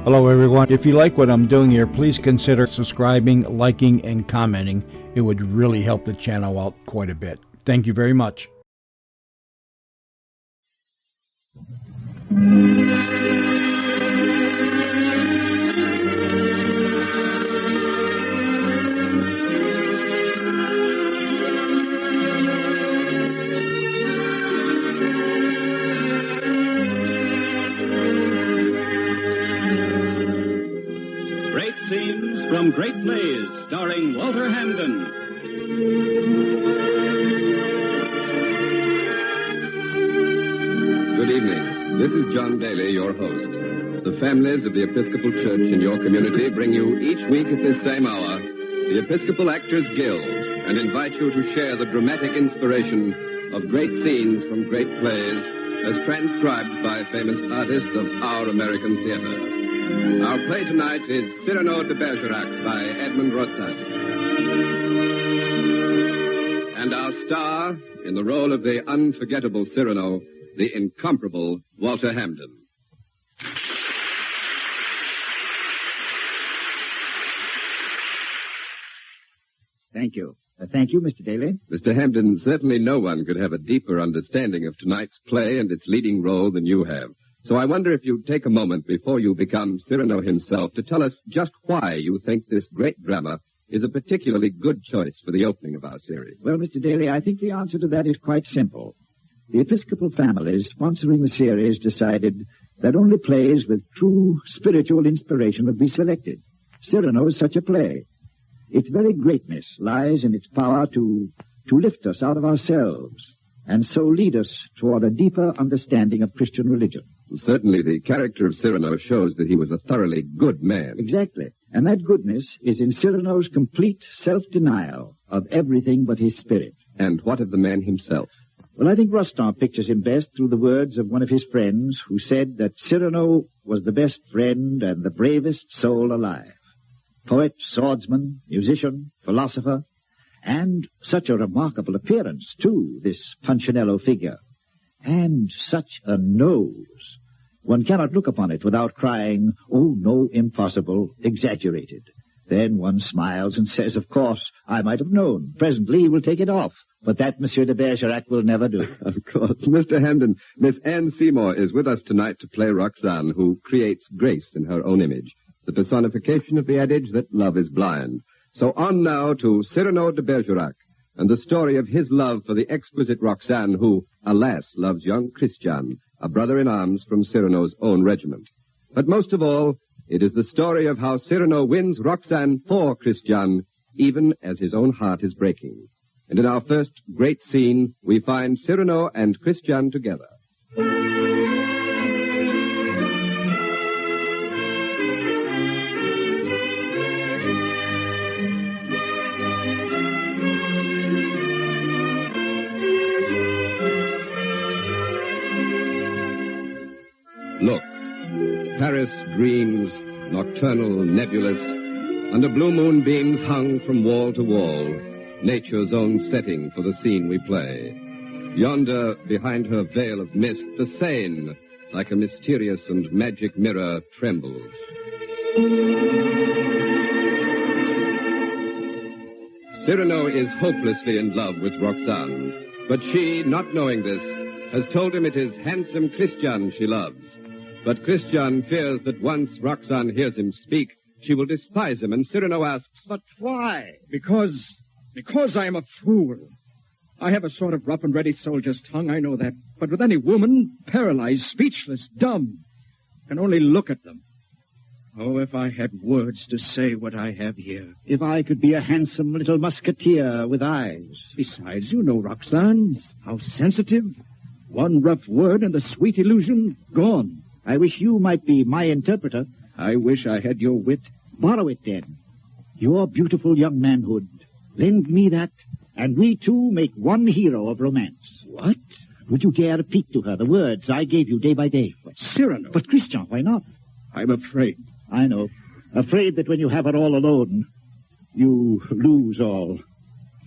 Hello everyone. If you like what I'm doing here, please consider subscribing, liking, and commenting. It would really help the channel out quite a bit. Thank you very much. Great scenes from great plays starring Walter Hamden. Good evening. This is John Daly, your host. The families of the Episcopal Church in your community bring you each week at this same hour the Episcopal Actors Guild and invite you to share the dramatic inspiration of great scenes from great plays as transcribed by famous artists of our American theater. Our play tonight is Cyrano De Bergerac by Edmond Rostand. And our star, in the role of the unforgettable Cyrano, the incomparable Walter Hamden. Thank you. Thank you, Mr. Daly. Mr. Hamden, certainly no one could have a deeper understanding of tonight's play and its leading role than you have. So I wonder if you'd take a moment before you become Cyrano himself to tell us just why you think this great drama is a particularly good choice for the opening of our series. Well, Mr. Daly, I think the answer to that is quite simple. The Episcopal families sponsoring the series decided that only plays with true spiritual inspiration would be selected. Cyrano is such a play. Its very greatness lies in its power to lift us out of ourselves and so lead us toward a deeper understanding of Christian religion. Certainly the character of Cyrano shows that he was a thoroughly good man. Exactly. And that goodness is in Cyrano's complete self-denial of everything but his spirit. And what of the man himself? Well, I think Rostand pictures him best through the words of one of his friends who said that Cyrano was the best friend and the bravest soul alive. Poet, swordsman, musician, philosopher, and such a remarkable appearance, too, this Punchinello figure. And such a nose. One cannot look upon it without crying, "Oh, no, impossible, exaggerated." Then one smiles and says, "Of course, I might have known. Presently he will take it off. But that Monsieur de Bergerac will never do." Of course. Mr. Hamden, Miss Anne Seymour is with us tonight to play Roxane, who creates grace in her own image, the personification of the adage that love is blind. So on now to Cyrano de Bergerac and the story of his love for the exquisite Roxane, who, alas, loves young Christian, a brother-in-arms from Cyrano's own regiment. But most of all, it is the story of how Cyrano wins Roxane for Christian, even as his own heart is breaking. And in our first great scene, we find Cyrano and Christian together. Look, Paris dreams, nocturnal, nebulous, under blue moonbeams hung from wall to wall, nature's own setting for the scene we play. Yonder, behind her veil of mist, the Seine, like a mysterious and magic mirror, trembles. Cyrano is hopelessly in love with Roxane, but she, not knowing this, has told him it is handsome Christian she loves. But Christian fears that once Roxane hears him speak, she will despise him, and Cyrano asks, "But why?" Because I am a fool. I have a sort of rough and ready soldier's tongue, I know that. But with any woman, paralyzed, speechless, dumb, can only look at them. Oh, if I had words to say what I have here. If I could be a handsome little musketeer with eyes. Besides, you know Roxane, how sensitive. One rough word and the sweet illusion gone. I wish you might be my interpreter. I wish I had your wit. Borrow it, then. Your beautiful young manhood. Lend me that, and we two make one hero of romance. What? Would you dare repeat to her the words I gave you day by day? But Cyrano. But Christian, why not? I'm afraid. I know. Afraid that when you have her all alone, you lose all.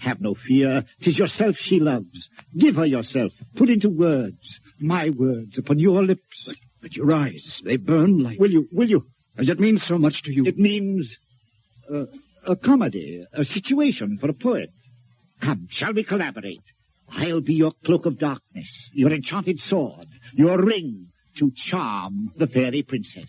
Have no fear. 'Tis yourself she loves. Give her yourself. Put into words, my words, upon your lips. But your eyes, they burn like... Will you? Does it mean so much to you? It means a comedy, a situation for a poet. Come, shall we collaborate? I'll be your cloak of darkness, your enchanted sword, your ring to charm the fairy princess.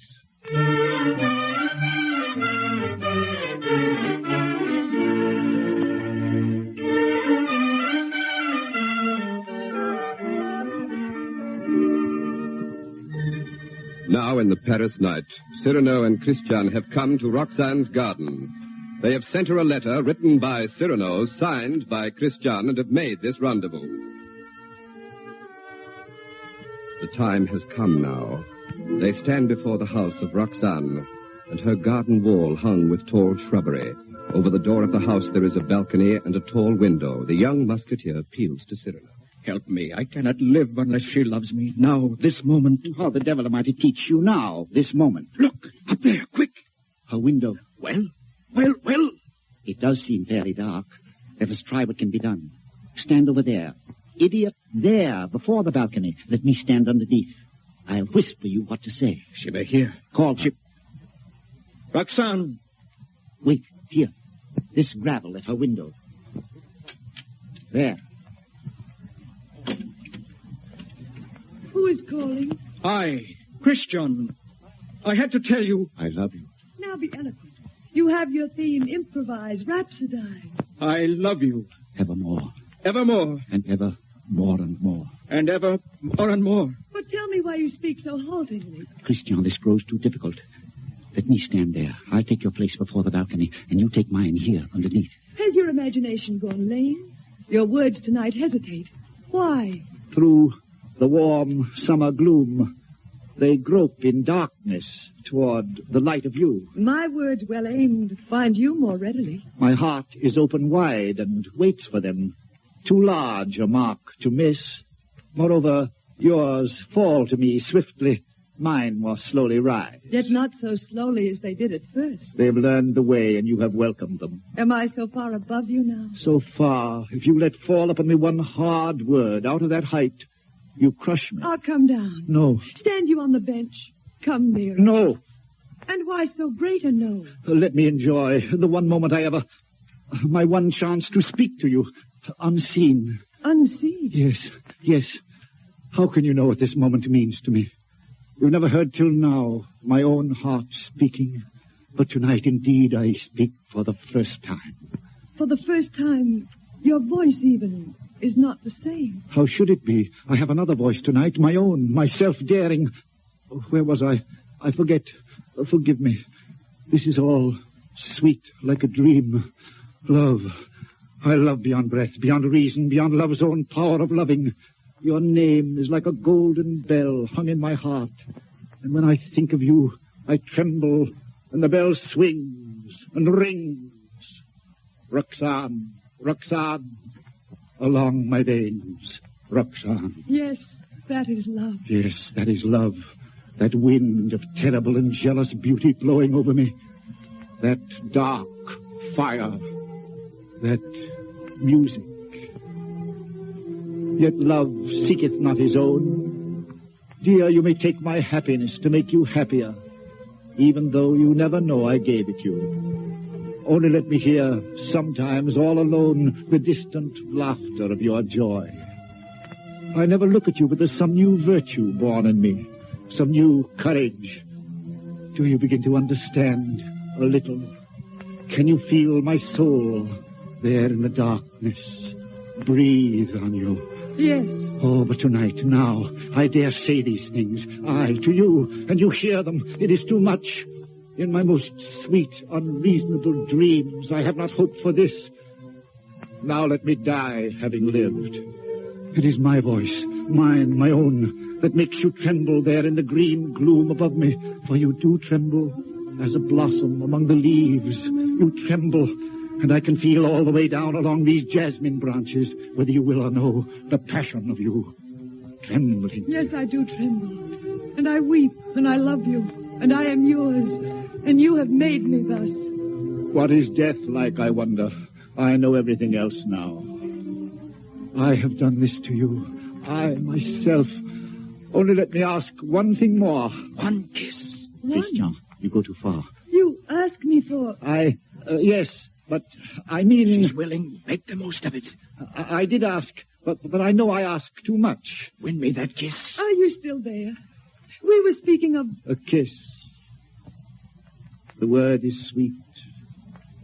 Now, in the Paris night, Cyrano and Christian have come to Roxane's garden. They have sent her a letter written by Cyrano, signed by Christian, and have made this rendezvous. The time has come now. They stand before the house of Roxane, and her garden wall hung with tall shrubbery. Over the door of the house there is a balcony and a tall window. The young musketeer appeals to Cyrano. Help me. I cannot live unless she loves me. Now, this moment. How the devil am I to teach you now, this moment? Look, up there, quick. Her window. Well? It does seem fairly dark. Let us try what can be done. Stand over there. Idiot, there, before the balcony. Let me stand underneath. I'll whisper you what to say. She may hear. Call her. Roxane. Wait, here. This gravel at her window. There. Who is calling? I, Christian. I had to tell you. I love you. Now be eloquent. You have your theme. Improvise. Rhapsodize. I love you. Evermore. Evermore. And ever more and more. And ever more and more. But tell me why you speak so haltingly. Christian, this grows too difficult. Let me stand there. I'll take your place before the balcony, and you take mine here underneath. Has your imagination gone lame? Your words tonight hesitate. Why? Through the warm summer gloom, they grope in darkness toward the light of you. My words well aimed find you more readily. My heart is open wide and waits for them. Too large a mark to miss. Moreover, yours fall to me swiftly. Mine more slowly rise. Yet not so slowly as they did at first. They've learned the way, and you have welcomed them. Am I so far above you now? So far, if you let fall upon me one hard word out of that height, you crush me. I'll come down. No. Stand you on the bench. Come nearer. No. And why so great a no? Let me enjoy the one moment I ever... my one chance to speak to you. Unseen. Unseen? Yes. How can you know what this moment means to me? You've never heard till now my own heart speaking. But tonight, indeed, I speak for the first time. For the first time, your voice even is not the same. How should it be? I have another voice tonight, my own, myself daring. Where was I? I forget. Forgive me. This is all sweet like a dream. Love. I love beyond breath, beyond reason, beyond love's own power of loving. Your name is like a golden bell hung in my heart. And when I think of you, I tremble, and the bell swings and rings. Roxane, Roxane, along my veins, Roxane. Yes, that is love. Yes, that is love. That wind of terrible and jealous beauty blowing over me. That dark fire. That music. Yet love seeketh not his own. Dear, you may take my happiness to make you happier, even though you never know I gave it you. Only let me hear, sometimes, all alone, the distant laughter of your joy. I never look at you, but there's some new virtue born in me, some new courage. Do you begin to understand a little? Can you feel my soul there in the darkness? Breathe on you. Yes. Oh, but tonight, now, I dare say these things. I, to you, and you hear them. It is too much. In my most sweet, unreasonable dreams, I have not hoped for this. Now let me die, having lived. It is my voice, mine, my own, that makes you tremble there in the green gloom above me. For you do tremble as a blossom among the leaves. You tremble. And I can feel all the way down along these jasmine branches, whether you will or no, the passion of you trembling. Yes, I do tremble. And I weep, and I love you, and I am yours, and you have made me thus. What is death like, I wonder? I know everything else now. I have done this to you. I, myself. Only let me ask one thing more. One kiss. One? Christian. You go too far. You ask me for... Yes, but I mean... She's willing. Make the most of it. I did ask, but I know I ask too much. Win me that kiss. Are you still there? We were speaking of... A kiss. The word is sweet.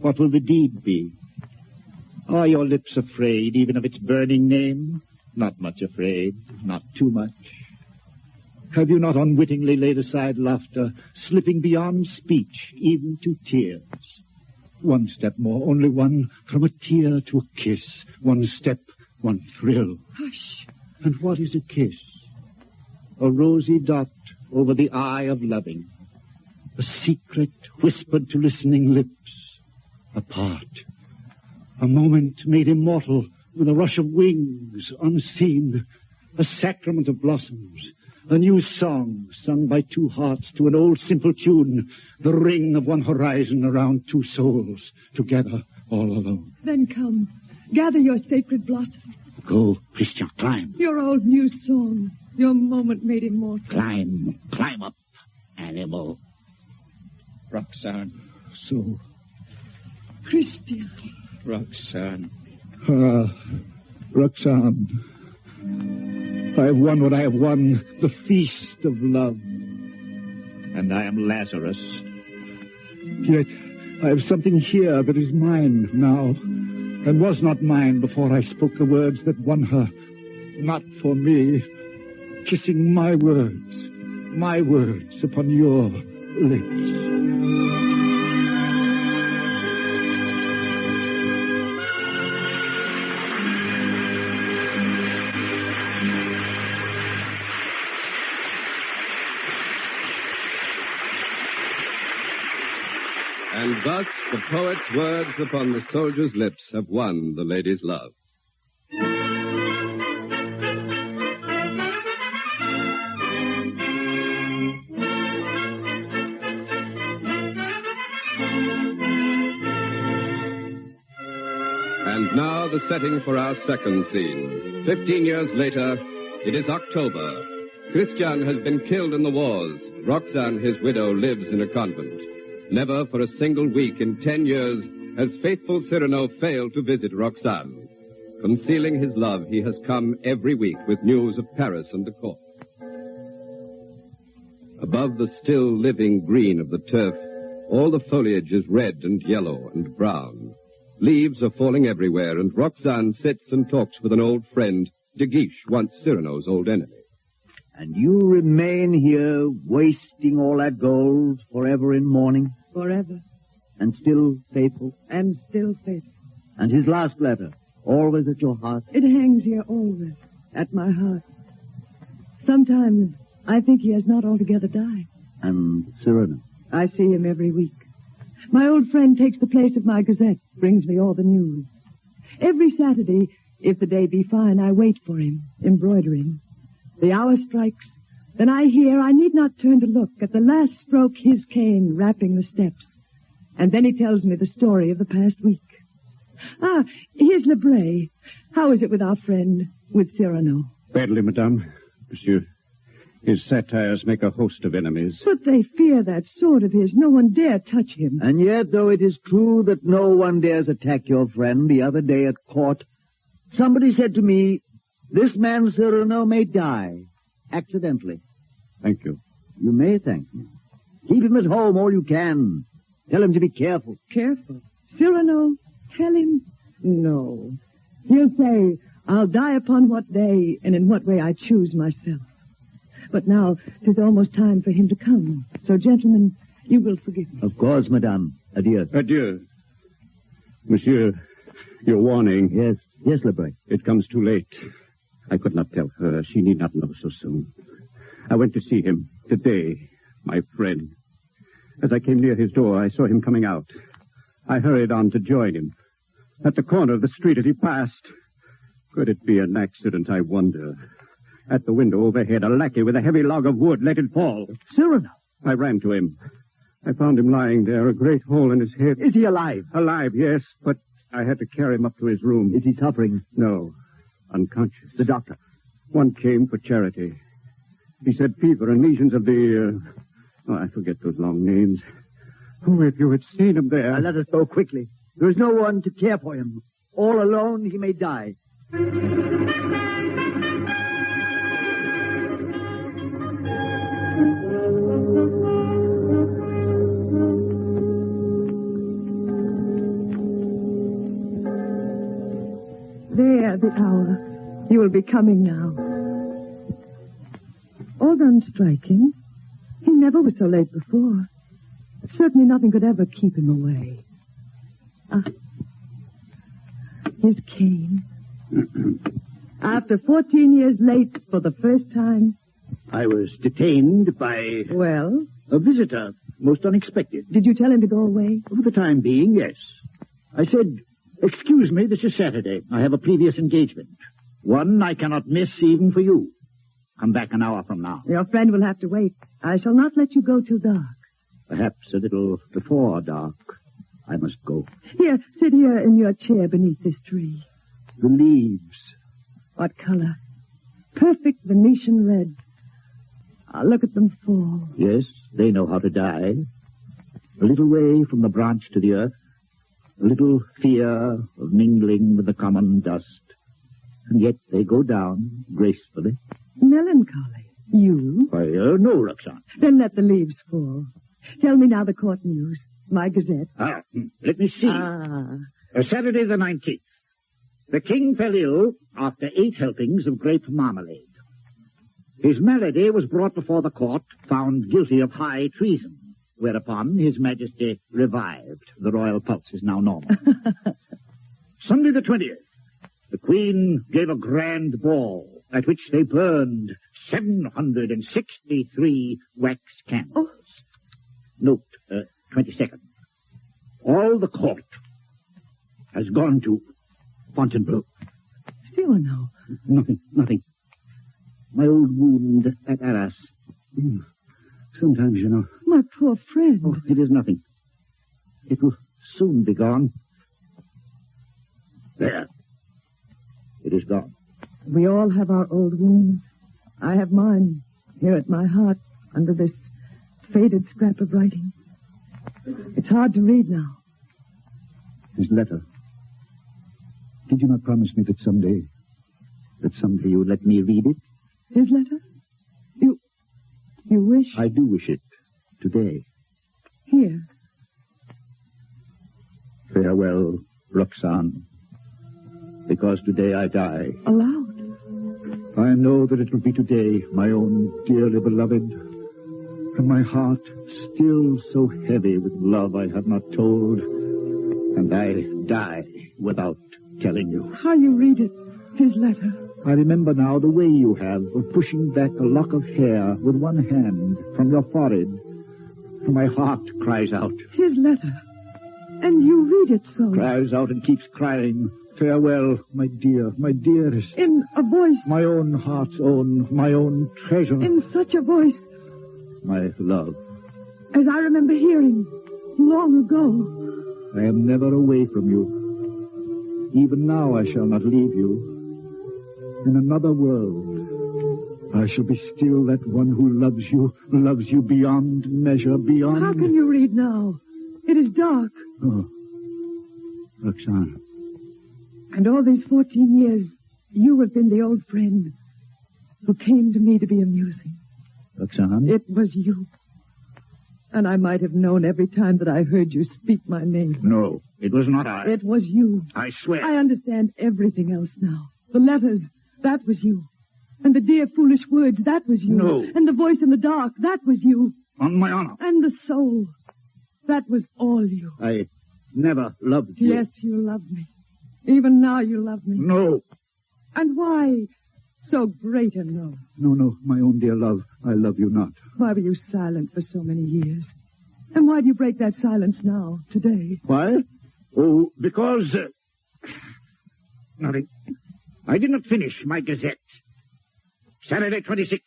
What will the deed be? Are your lips afraid even of its burning name? Not much afraid, not too much. Have you not unwittingly laid aside laughter, slipping beyond speech, even to tears? One step more, only one, from a tear to a kiss. One step, one thrill. Hush. And what is a kiss? A rosy dot over the eye of loving. A secret whispered to listening lips. Apart. A moment made immortal with a rush of wings, unseen. A sacrament of blossoms. A new song sung by two hearts to an old simple tune. The ring of one horizon around two souls, together all alone. Then come, gather your sacred blossom. Go, Christian, climb. Your old new song, your moment made immortal. Climb up, animal. Roxanne. So, Christian. Roxanne. Roxanne. I have won what I have won, the feast of love. And I am Lazarus. Yet I have something here that is mine now, and was not mine before I spoke the words that won her. Not for me. Kissing my words upon your lips. And thus the poet's words upon the soldier's lips have won the lady's love. And now the setting for our second scene. 15 years later, it is October. Christian has been killed in the wars. Roxanne, his widow, lives in a convent. Never for a single week in 10 years has faithful Cyrano failed to visit Roxanne. Concealing his love, he has come every week with news of Paris and the court. Above the still living green of the turf, all the foliage is red and yellow and brown. Leaves are falling everywhere, and Roxanne sits and talks with an old friend, De Guiche, once Cyrano's old enemy. And you remain here, wasting all that gold forever in mourning? Forever. And still faithful? And still faithful. And his last letter, always at your heart? It hangs here always, at my heart. Sometimes I think he has not altogether died. And Cyrano? I see him every week. My old friend takes the place of my gazette, brings me all the news. Every Saturday, if the day be fine, I wait for him, embroidering. The hour strikes, then I hear I need not turn to look at the last stroke his cane rapping the steps. And then he tells me the story of the past week. Ah, here's Lebray. How is it with our friend, with Cyrano? Badly, madame. Monsieur, his satires make a host of enemies. But they fear that sword of his. No one dare touch him. And yet, though it is true that no one dares attack your friend, the other day at court, somebody said to me, this man Cyrano may die, accidentally. Thank you. You may thank me. Keep him at home all you can. Tell him to be careful. Careful? Cyrano? Tell him? No. He'll say, I'll die upon what day and in what way I choose myself. But now, 'tis almost time for him to come. So, gentlemen, you will forgive me. Of course, madame. Adieu. Adieu. Monsieur, your warning. Yes, Lebray. It comes too late. I could not tell her. She need not know so soon. I went to see him today, my friend. As I came near his door, I saw him coming out. I hurried on to join him. At the corner of the street as he passed. Could it be an accident, I wonder? At the window overhead, a lackey with a heavy log of wood let it fall. Cyrano! I ran to him. I found him lying there, a great hole in his head. Is he alive? Alive, yes, but I had to carry him up to his room. Is he suffering? No. Unconscious. The doctor? One came for charity. He said fever and lesions of the Oh, I forget those long names. Oh, if you had seen him there. Now let us go quickly. There is no one to care for him. All alone he may die. There, the hour. You will be coming now. All done striking. He never was so late before. Certainly nothing could ever keep him away. His cane. After 14 years late for the first time. I was detained by Well, a visitor, most unexpected. did you tell him to go away? For the time being, yes. I said, excuse me, this is Saturday. I have a previous engagement. One I cannot miss even for you. Come back an hour from now. Your friend will have to wait. I shall not let you go till dark. Perhaps a little before dark. I must go. Here, sit here in your chair beneath this tree. The leaves. What color? Perfect Venetian red. Look at them fall. Yes, they know how to die. A little way from the branch to the earth. A little fear of mingling with the common dust. And yet they go down gracefully. Melancholy. You? Why, no, Roxanne. Then let the leaves fall. Tell me now the court news. My Gazette. Let me see. Saturday the 19th. The king fell ill after 8 helpings of grape marmalade. His malady was brought before the court, found guilty of high treason, whereupon his majesty revived. The royal pulse is now normal. Sunday the 20th. The queen gave a grand ball, at which they burned 763 wax candles. Note, 22nd. All the court has gone to Fontainebleau. Still no. Nothing. My old wound at Arras. Sometimes, you know. My poor friend. Oh, it is nothing. It will soon be gone. There. It is gone. We all have our old wounds. I have mine here at my heart under this faded scrap of writing. It's hard to read now. His letter. Did you not promise me that someday you would let me read it? His letter? You wish? I do wish it. Today. Here. Farewell, Roxanne. Because today I die. Aloud. I know that it will be today, my own dearly beloved. And my heart still so heavy with love I have not told. And I die without telling you. How you read it. His letter. I remember now the way you have of pushing back a lock of hair with one hand from your forehead. And my heart cries out. His letter. And you read it so. Cries out and keeps crying. Farewell, my dear, my dearest. In a voice. My own heart's own, my own treasure. In such a voice. My love. As I remember hearing long ago. I am never away from you. Even now I shall not leave you. In another world, I shall be still that one who loves you beyond measure, beyond... How can you read now? It is dark. Oh, Roxanne. And all these 14 years, you have been the old friend who came to me to be amusing. Roxanne? It was you. And I might have known every time that I heard you speak my name. No, it was not I. It was you. I swear. I understand everything else now. The letters, that was you. And the dear foolish words, that was you. No. And the voice in the dark, that was you. On my honor. And the soul, that was all you. I never loved you. Yes, you loved me. Even now you love me. No. And why so great a no? No, my own dear love, I love you not. Why were you silent for so many years? And why do you break that silence now, today? Why? Oh, because... nothing. I did not finish my Gazette. Saturday 26th.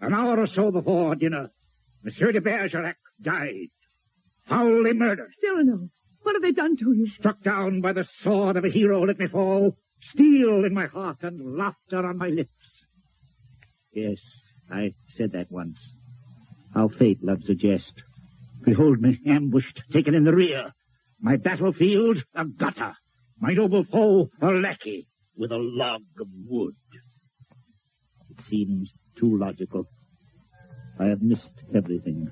An hour or so before dinner, Monsieur de Bergerac died. Foully murdered. Cyrano, what have they done to you? Struck down by the sword of a hero, let me fall. Steel in my heart and laughter on my lips. Yes, I said that once. How fate loves a jest. Behold me, ambushed, taken in the rear. My battlefield, a gutter. My noble foe, a lackey, with a log of wood. It seems too logical. I have missed everything.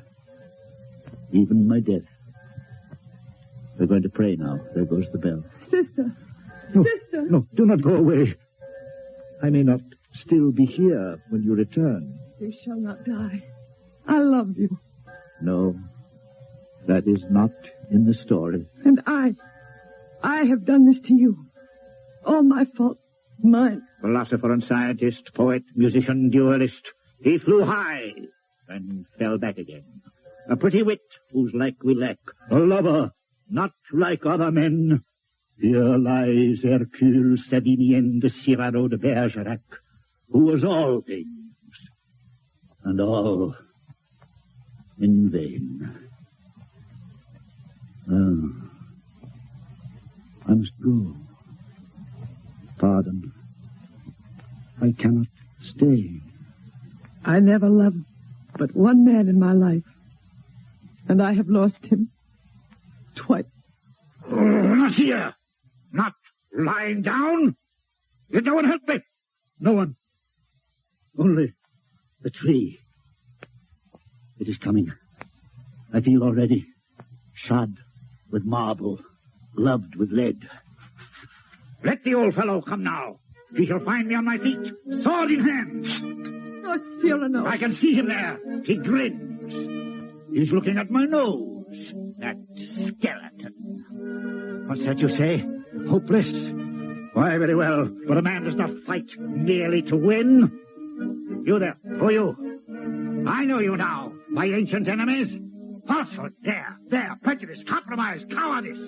Even my death. We're going to pray now. There goes the bell. Sister! No, Sister! No, do not go away. I may not still be here when you return. You shall not die. I love you. No, that is not in the story. And I have done this to you. All my fault. Mine. Philosopher and scientist, poet, musician, duelist. He flew high and fell back again. A pretty wit whose like we lack. A lover, not like other men. Here lies Hercule Savinien de Cyrano De Bergerac, who was all things, and all in vain. I must go. Pardon. I cannot stay. I never loved but one man in my life, and I have lost him twice. Oh, not here! Not lying down! Did no one help me? No one. Only the tree. It is coming. I feel already shod with marble, gloved with lead. Let the old fellow come now. He shall find me on my feet, sword in hand. Oh, Cyrano. I can see him there. He grins. He's looking at my nose. That skeleton. What's that you say? Hopeless? Why, very well. But a man does not fight merely to win. You there. Who are you? I know you now. My ancient enemies. Falsehood. There. Prejudice. Compromise. Cowardice.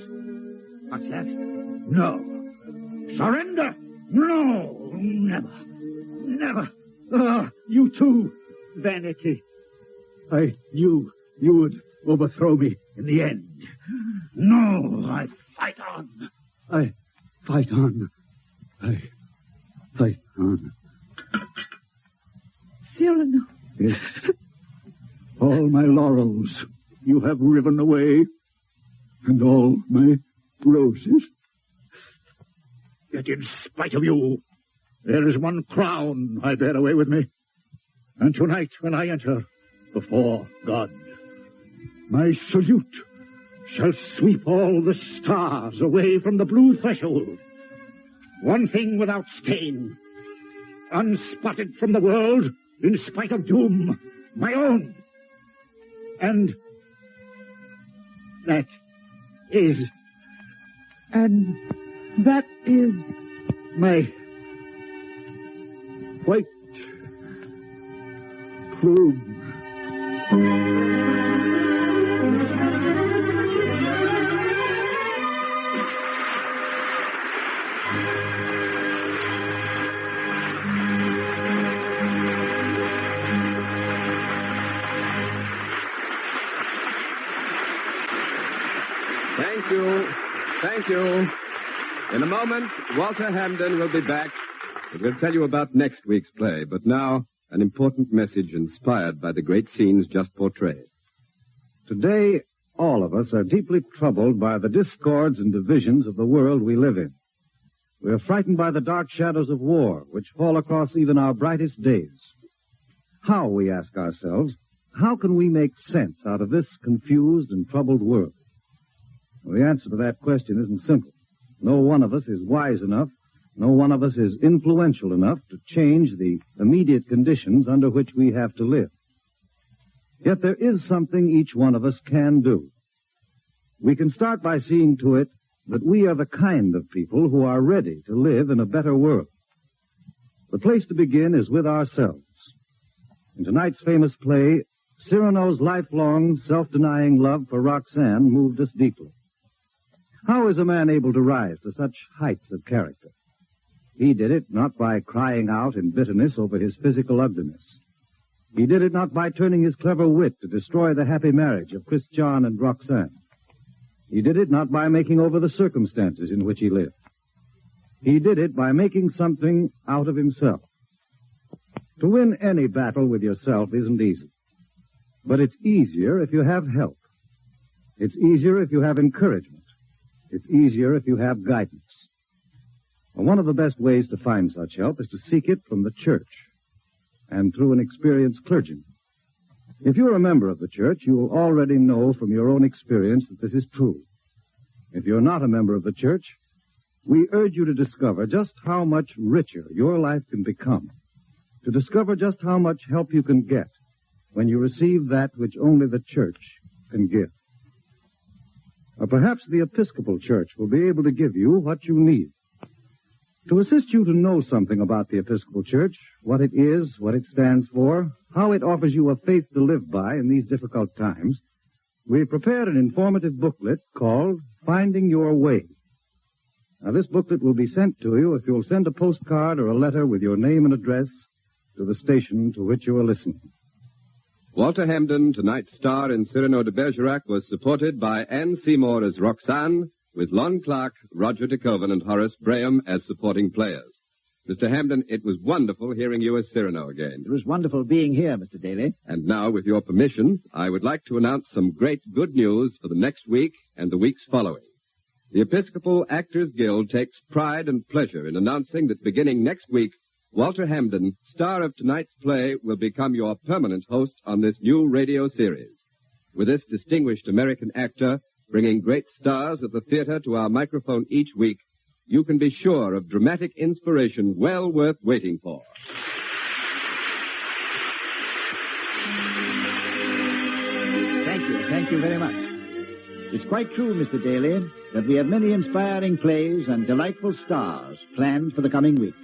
What's that? No. Surrender? No. Never. You too. Vanity. I knew you would overthrow me in the end. No, I fight on. I fight on. Cyrano. Yes. All my laurels you have riven away, and all my roses. Yet in spite of you, there is one crown I bear away with me. And tonight when I enter before God, my salute shall sweep all the stars away from the blue threshold. One thing without stain, unspotted from the world in spite of doom, my own. And that is... And that is... my white plume. Thank you. In a moment, Walter Hamden will be back and we'll tell you about next week's play. But now, an important message inspired by the great scenes just portrayed. Today, all of us are deeply troubled by the discords and divisions of the world we live in. We are frightened by the dark shadows of war, which fall across even our brightest days. How, we ask ourselves, how can we make sense out of this confused and troubled world? Well, the answer to that question isn't simple. No one of us is wise enough, no one of us is influential enough to change the immediate conditions under which we have to live. Yet there is something each one of us can do. We can start by seeing to it that we are the kind of people who are ready to live in a better world. The place to begin is with ourselves. In tonight's famous play, Cyrano's lifelong, self-denying love for Roxanne moved us deeply. How is a man able to rise to such heights of character? He did it not by crying out in bitterness over his physical ugliness. He did it not by turning his clever wit to destroy the happy marriage of Christian and Roxanne. He did it not by making over the circumstances in which he lived. He did it by making something out of himself. To win any battle with yourself isn't easy. But it's easier if you have help. It's easier if you have encouragement. It's easier if you have guidance. Well, one of the best ways to find such help is to seek it from the church and through an experienced clergyman. If you're a member of the church, you will already know from your own experience that this is true. If you're not a member of the church, we urge you to discover just how much richer your life can become, to discover just how much help you can get when you receive that which only the church can give. Or perhaps the Episcopal Church will be able to give you what you need. To assist you to know something about the Episcopal Church, what it is, what it stands for, how it offers you a faith to live by in these difficult times, we've prepared an informative booklet called Finding Your Way. Now, this booklet will be sent to you if you'll send a postcard or a letter with your name and address to the station to which you are listening. Walter Hampden, tonight's star in Cyrano de Bergerac, was supported by Anne Seymour as Roxanne, with Lon Clark, Roger de Koven, and Horace Braham as supporting players. Mr. Hampden, it was wonderful hearing you as Cyrano again. It was wonderful being here, Mr. Daly. And now, with your permission, I would like to announce some great good news for the next week and the weeks following. The Episcopal Actors Guild takes pride and pleasure in announcing that beginning next week, Walter Hampden, star of tonight's play, will become your permanent host on this new radio series. With this distinguished American actor bringing great stars of the theater to our microphone each week, you can be sure of dramatic inspiration well worth waiting for. Thank you very much. It's quite true, Mr. Daly, that we have many inspiring plays and delightful stars planned for the coming weeks.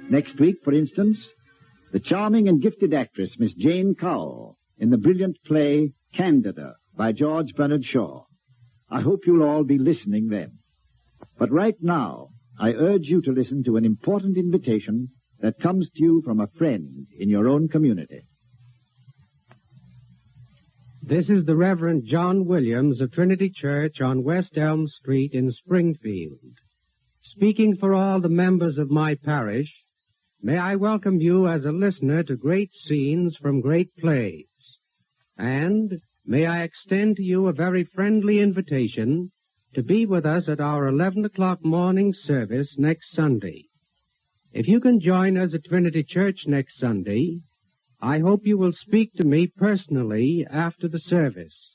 Next week, for instance, the charming and gifted actress, Miss Jane Cowell, in the brilliant play Candida by George Bernard Shaw. I hope you'll all be listening then. But right now, I urge you to listen to an important invitation that comes to you from a friend in your own community. This is the Reverend John Williams of Trinity Church on West Elm Street in Springfield. Speaking for all the members of my parish, may I welcome you as a listener to great scenes from great plays. And may I extend to you a very friendly invitation to be with us at our 11 o'clock morning service next Sunday. If you can join us at Trinity Church next Sunday, I hope you will speak to me personally after the service.